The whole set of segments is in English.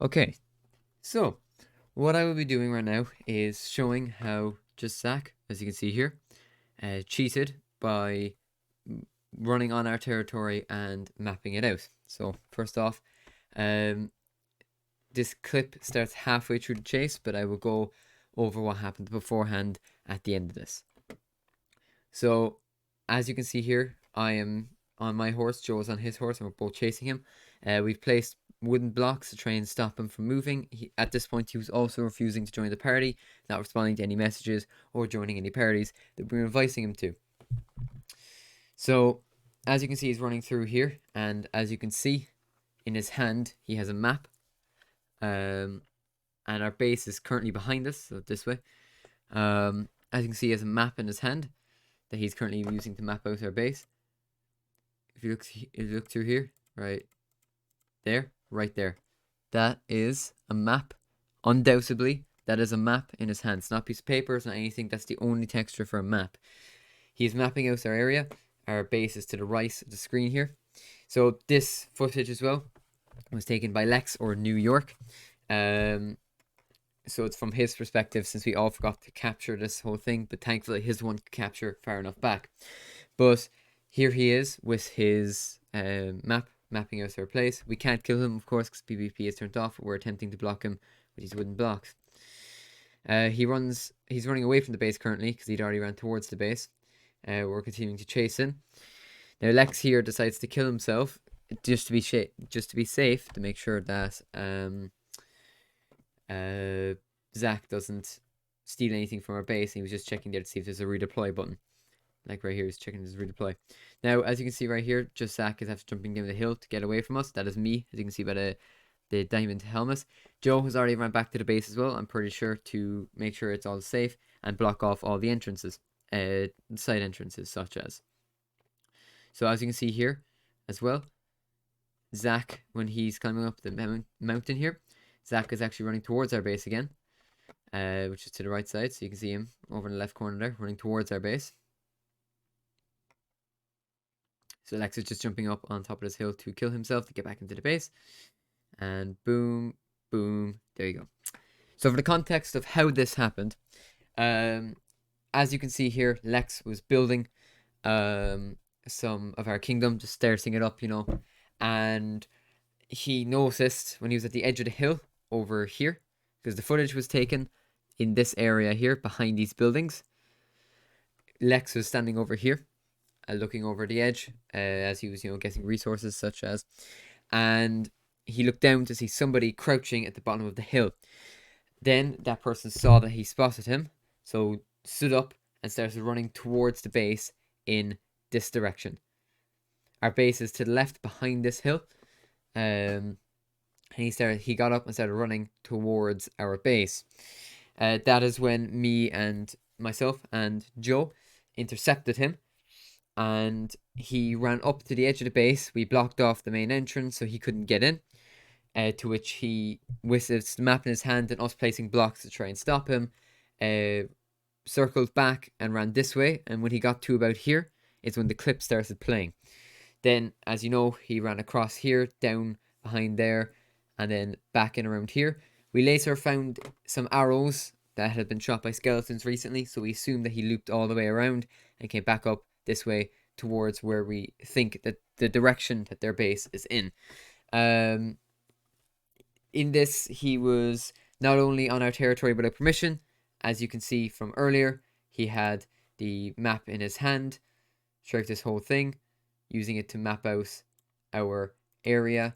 Okay, so what I will be doing right now is showing how just Zach, as you can see here, cheated by running on our territory and mapping it out. So first off, um, this clip starts halfway through the chase, but I will go over what happened beforehand at the end of this. So as you can see here, I am on my horse, Joe is on his horse, and we're both chasing him. We've placed wooden blocks to try and stop him from moving. At this point, he was also refusing to join the party, not responding to any messages or joining any parties that we were inviting him to. So, as you can see, he's running through here, and as you can see, in his hand, he has a map. And our base is currently behind us, so this way. As you can see, he has a map in his hand that he's currently using to map out our base. If you look through here, right there, that is a map. Undoubtedly, that is a map in his hand. It's not a piece of paper, it's not anything. That's the only texture for a map. He's mapping out our area. Our base is to the right of the screen here. So this footage as well was taken by Lex, or New York. So it's from his perspective, since we all forgot to capture this whole thing, but thankfully his one could capture far enough back. But here he is with his mapping out our place. We can't kill him, of course, because PvP is turned off. We're attempting to block him with these wooden blocks. He's running away from the base currently because he'd already ran towards the base. We're continuing to chase him. Now Lex here decides to kill himself just to be safe, to make sure that Zach doesn't steal anything from our base. He was just checking there to see if there's a redeploy button. Like right here, he's checking his redeploy. Now, as you can see right here, just Zach is after jumping down the hill to get away from us. That is me, as you can see by the diamond helmet. Joe has already run back to the base as well, I'm pretty sure, to make sure it's all safe and block off all the entrances, side entrances such as. So as you can see here as well, Zach, when he's climbing up the mountain here, Zach is actually running towards our base again, which is to the right side. So you can see him over in the left corner there, running towards our base. So Lex is just jumping up on top of this hill to kill himself to get back into the base. And boom, boom, there you go. So for the context of how this happened, as you can see here, Lex was building some of our kingdom, just starting it up, and he noticed when he was at the edge of the hill over here, because the footage was taken in this area here behind these buildings. Lex was standing over here, looking over the edge, as he was, getting resources such as, and he looked down to see somebody crouching at the bottom of the hill. Then that person saw that he spotted him, so stood up and started running towards the base in this direction. Our base is to the left behind this hill. And he got up and started running towards our base. That is when me and myself and Joe intercepted him, and he ran up to the edge of the base. We blocked off the main entrance so he couldn't get in. To which he, with his map in his hand and us placing blocks to try and stop him, circled back and ran this way. And when he got to about here is when the clip started playing. Then, as you know, he ran across here, down behind there, and then back in around here. We later found some arrows that had been shot by skeletons recently, so we assumed that he looped all the way around and came back up this way towards where we think that the direction that their base is in. In this, he was not only on our territory without permission, as you can see from earlier, he had the map in his hand throughout this whole thing, using it to map out our area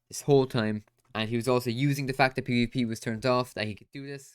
this whole time. And he was also using the fact that PvP was turned off, that he could do this.